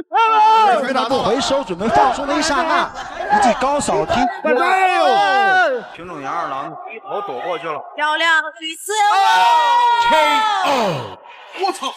菲尔道回手准备放松的一刹那，一记高扫踢，平整杨二郎低头躲过去了，漂亮一次。我操！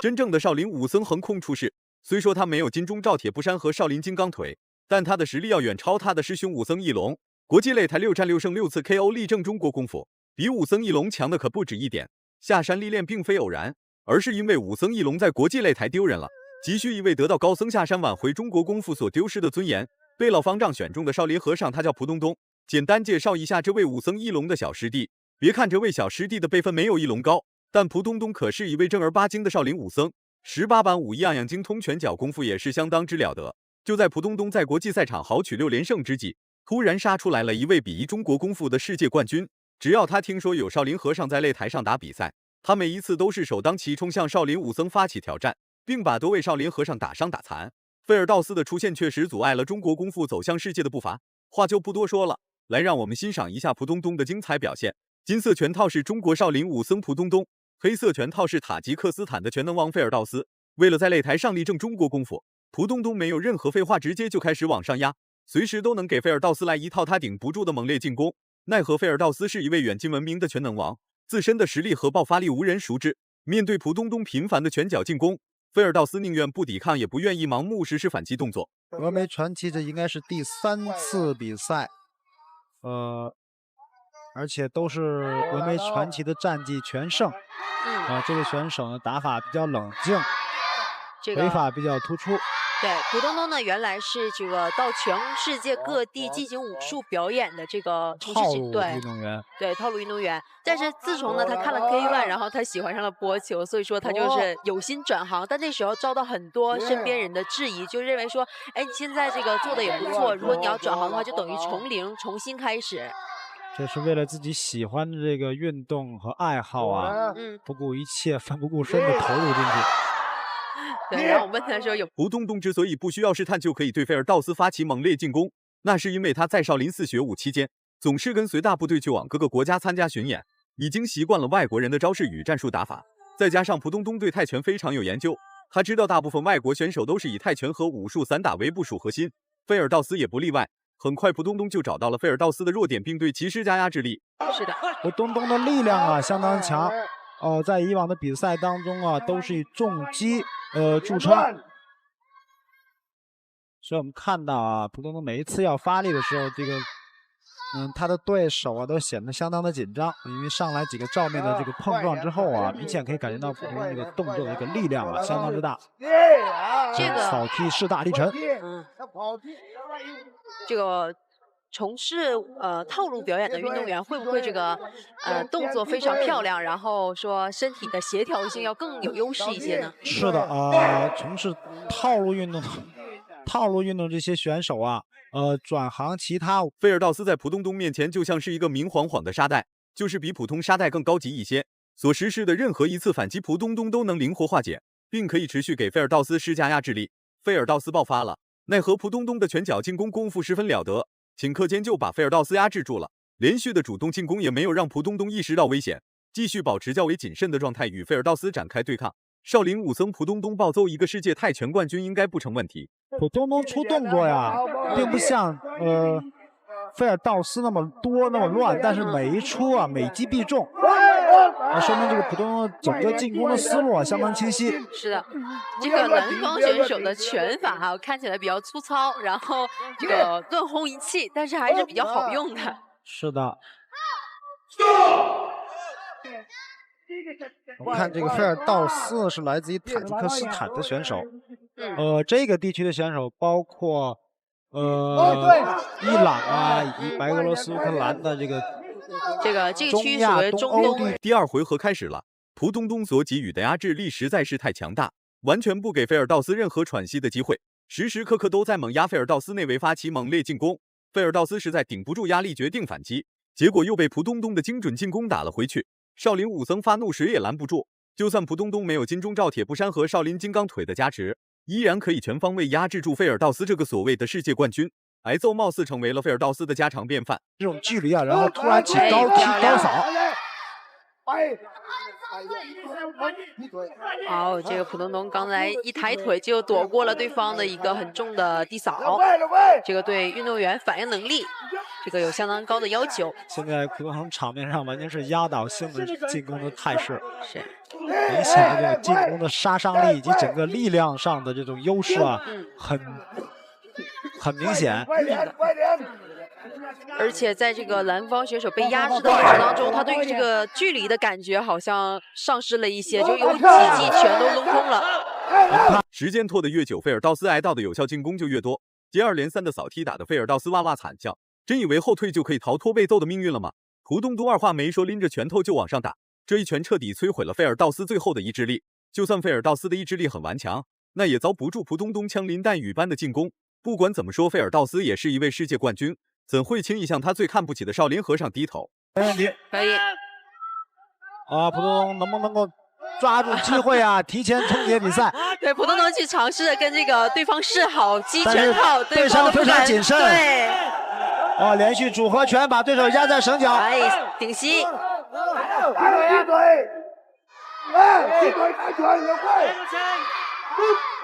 真正的少林武僧横空出世，虽说他没有金钟罩铁布衫和少林金刚腿，但他的实力要远超他的师兄武僧义龙。国际擂台6战6胜6次 KO 力证中国功夫，比武僧义龙强的可不止一点。下山历练并非偶然，而是因为武僧义龙在国际擂台丢人了，急需一位得道高僧下山挽回中国功夫所丢失的尊严。被老方丈选中的少林和尚，他叫蒲东东。简单介绍一下这位武僧义龙的小师弟。别看这位小师弟的辈分没有义龙高，但蒲东东可是一位正儿八经的少林武僧，18般武艺样样精通，拳脚功夫也是相当之了得。就在蒲东东在国际赛场豪取6连胜之际，突然杀出来了一位比中国功夫的世界冠军。只要他听说有少林和尚在擂台上打比赛，他每一次都是首当其冲向少林武僧发起挑战，并把多位少林和尚打伤打残。菲尔道斯的出现确实阻碍了中国功夫走向世界的步伐。话就不多说了，来让我们欣赏一下蒲东东的精彩表现。金色拳套是中国少林武僧蒲东东，黑色拳套是塔吉克斯坦的全能王菲尔道斯。为了在擂台上力证中国功夫，蒲东东没有任何废话，直接就开始往上压，随时都能给菲尔道斯来一套他顶不住的猛烈进攻。奈何菲尔道斯是一位远近闻名的全能王，自身的实力和爆发力无人熟知。面对蒲东东频繁的拳脚进攻，菲尔道斯宁愿不抵抗，也不愿意盲目实施反击动作。峨眉传奇这应该是第3次比赛，而且都是峨眉传奇的战绩全胜。这位选手呢打法比较冷静，腿法比较突出。对，蒲东东呢原来是这个到全世界各地进行武术表演的这个套路运动员，对，套路运动员。但是自从呢他看了 K1，然后他喜欢上了波球，所以说他就是有心转行。但那时候遭到很多身边人的质疑，就认为说，哎，你现在这个做的也不错，如果你要转行的话，就等于从零重新开始。这是为了自己喜欢的这个运动和爱好啊，不顾一切、奋不顾身的投入进去。对，然后我问他说有蒲东东之所以不需要试探就可以对菲尔道斯发起猛烈进攻，那是因为他在少林寺学武期间，总是跟随大部队去往各个国家参加巡演，已经习惯了外国人的招式与战术打法。再加上蒲东东对泰拳非常有研究，他知道大部分外国选手都是以泰拳和武术散打为部署核心，菲尔道斯也不例外。很快蒲东东就找到了菲尔道斯的弱点，并对其施加压制力。是的，蒲东东的力量啊相当强。在以往的比赛当中啊，都是以重击著称，所以我们看到啊，蒲东东每一次要发力的时候，这个他的对手啊都显得相当的紧张，因为上来几个照面的这个碰撞之后啊，明显可以感觉到蒲东东这个动作的一个力量啊相当之大。这个扫踢势大力沉，这个从事套路表演的运动员会不会这个动作非常漂亮，然后说身体的协调性要更有优势一些呢？是的从事套路运动这些选手啊，转行其他。菲尔道斯在蒲东东面前就像是一个明晃晃的沙袋，就是比普通沙袋更高级一些。所实施的任何一次反击，蒲东东都能灵活化解，并可以持续给菲尔道斯施加压制力。菲尔道斯爆发了，奈何蒲东东的拳脚进攻功夫十分了得，顷刻间就把菲尔道斯压制住了。连续的主动进攻也没有让蒲东东意识到危险，继续保持较为谨慎的状态与菲尔道斯展开对抗。少林武僧蒲东东暴揍一个世界泰拳冠军应该不成问题。蒲东东出动作呀，并不像菲尔道斯那么多那么乱，但是每一出啊每击必中，说明这个蒲东东整个进攻的思路啊相当清晰。是的，这个南方选手的拳法哈看起来比较粗糙，然后这个断轰一气，但是还是比较好用的。是的。我们看这个菲尔道斯是来自于塔吉克斯坦的选手，这个地区的选手包括伊朗啊以及白俄罗斯、乌克兰的这个区属于中东。第二回合开始了，蒲东东所给予的压制力实在是太强大，完全不给菲尔道斯任何喘息的机会，时时刻刻都在猛压菲尔道斯内围发起猛烈进攻。菲尔道斯实在顶不住压力，决定反击，结果又被蒲东东的精准进攻打了回去。少林武僧发怒，谁也拦不住。就算蒲东东没有金钟罩铁布衫和少林金刚腿的加持，依然可以全方位压制住菲尔道斯这个所谓的世界冠军。挨揍貌似成为了菲尔道斯的家常便饭。这种距离啊，然后突然起高踢高扫，好，这个普东东刚才一抬腿就躲过了对方的一个很重的地扫，这个对运动员反应能力，这个有相当高的要求。现在普东东场面上完全是压倒性的进攻的态势，是明显的这个进攻的杀伤力以及整个力量上的这种优势啊，很明显。而且在这个蓝方选手被压制的过程当中，他对于这个距离的感觉好像丧失了一些，就有几记全都抡空了。时间拖得越久，费尔道斯挨到的有效进攻就越多。接二连三的扫踢打得费尔道斯哇哇惨叫，真以为后退就可以逃脱被揍的命运了吗？普东东二话没说，拎着拳头就往上打，这一拳彻底摧毁了费尔道斯最后的意志力。就算费尔道斯的意志力很顽强，那也遭不住普东东枪林弹雨般的进攻。不管怎么说，费尔道斯也是一位世界冠军，怎会轻易向他最看不起的少林和尚低头？没问题，可以。啊，普东能不能够抓住机会啊，提前终结比赛？对，普东东去尝试着跟这个对方示好，击拳套，对手非常谨慎。对，哦，连续组合拳把对手压在绳脚。哎，顶膝。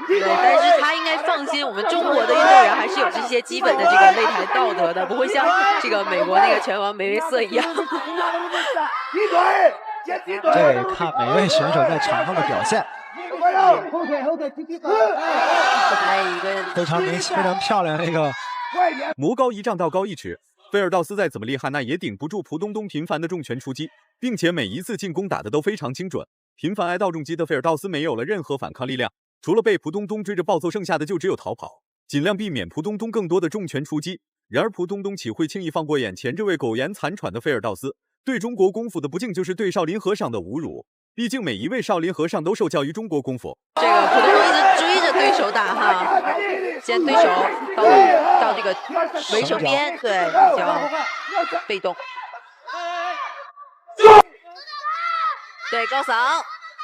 对，但是他应该放心，我们中国的运动员还是有这些基本的这个擂台道德的，不会像这个美国那个拳王梅维瑟一样。这也看每位选手在场上的表现。非常明显，非常漂亮的一个魔高一丈，道高一尺。费尔道斯再怎么厉害，那也顶不住普东东频繁的重拳出击，并且每一次进攻打得都非常精准。频繁挨到重击的费尔道斯没有了任何反抗力量，除了被普东东追着暴揍，剩下的就只有逃跑，尽量避免普东东更多的重拳出击。然而普东东岂会轻易放过眼前这位苟延残喘的费尔道斯？对中国功夫的不敬就是对少林和尚的侮辱，毕竟每一位少林和尚都受教于中国功夫。这个普东东一直追着对手打哈，现在对手到这个围手边，对，比较被动。对，高扫。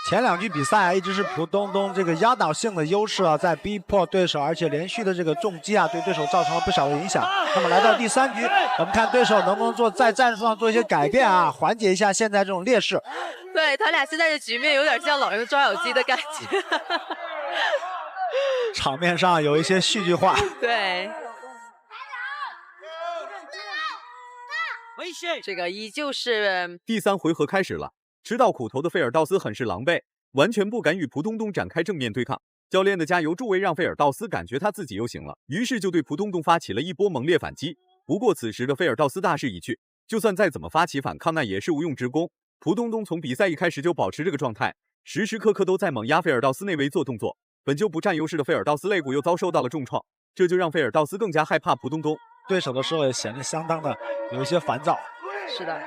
前两局比赛一直是普东东这个压倒性的优势啊，在逼迫对手，而且连续的这个重击啊，对对手造成了不小的影响。那么来到第三局，我们看对手能不能在战术上做一些改变啊，缓解一下现在这种劣势。对他俩现在的局面有点像老鹰抓小鸡的感觉，场面上有一些戏剧化。对，这个依旧是第三回合开始了。吃到苦头的费尔道斯很是狼狈，完全不敢与普东东展开正面对抗。教练的加油助威让费尔道斯感觉他自己又行了，于是就对普东东发起了一波猛烈反击。不过此时的费尔道斯大势已去，就算再怎么发起反抗，那也是无用之功。普东东从比赛一开始就保持这个状态，时时刻刻都在猛压费尔道斯内围做动作。本就不占优势的费尔道斯肋骨又遭受到了重创，这就让费尔道斯更加害怕普东东。对手的时候也显得相当的有一些烦躁。是的。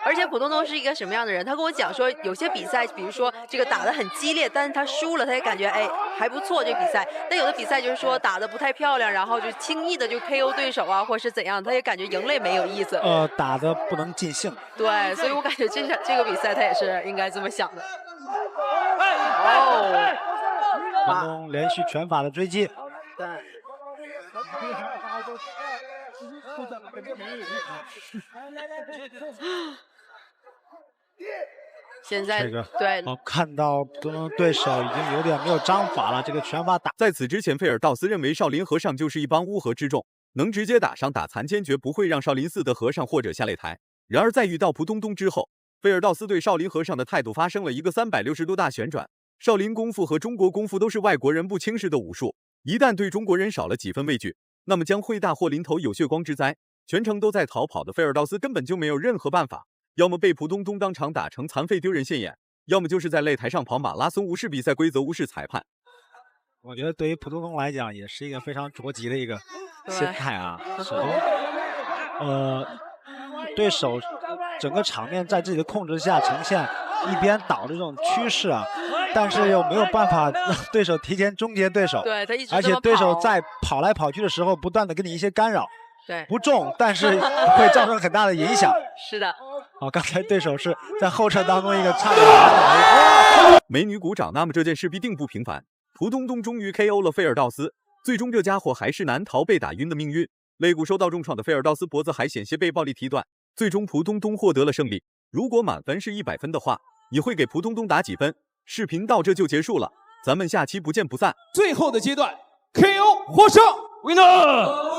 而且普东东是一个什么样的人？他跟我讲说，有些比赛，比如说这个打得很激烈，但是他输了，他也感觉哎还不错这比赛。但有的比赛就是说打得不太漂亮，然后就轻易的就 KO 对手啊，或是怎样，他也感觉赢了也没有意思。打得不能尽兴。对，所以我感觉这个比赛他也是应该这么想的。哦，普东东连续拳法的追击。对。现在这个对，看到对手已经有点没有章法了，这个拳法打。在此之前，费尔道斯认为少林和尚就是一帮乌合之众，能直接打伤打残，坚决不会让少林寺的和尚或者下擂台。然而在遇到普东东之后，费尔道斯对少林和尚的态度发生了一个360度大旋转。少林功夫和中国功夫都是外国人不轻视的武术，一旦对中国人少了几分畏惧，那么将会大祸临头，有血光之灾。全程都在逃跑的费尔道斯根本就没有任何办法，要么被普东东当场打成残废丢人现眼，要么就是在擂台上跑马拉松，无视比赛规则，无视裁判。我觉得对于普东东来讲，也是一个非常着急的一个心态啊。首先，对手整个场面在自己的控制下呈现一边倒的这种趋势啊，但是又没有办法让对手提前终结对手。对，他一直而且对手在跑来跑去的时候，不断的给你一些干扰。对，不重，但是会造成很大的影响。是的。刚才对手是在后撤当中一个差点滑倒。美女鼓掌，那么这件事必定不平凡。普东东终于 KO 了费尔道斯，最终这家伙还是难逃被打晕的命运。肋骨受到重创的费尔道斯脖子还险些被暴力踢断，最终普东东获得了胜利。如果满分是100分的话，你会给蒲东东打几分？视频到这就结束了，咱们下期不见不散。最后的阶段 ，KO 获胜 ，Winner。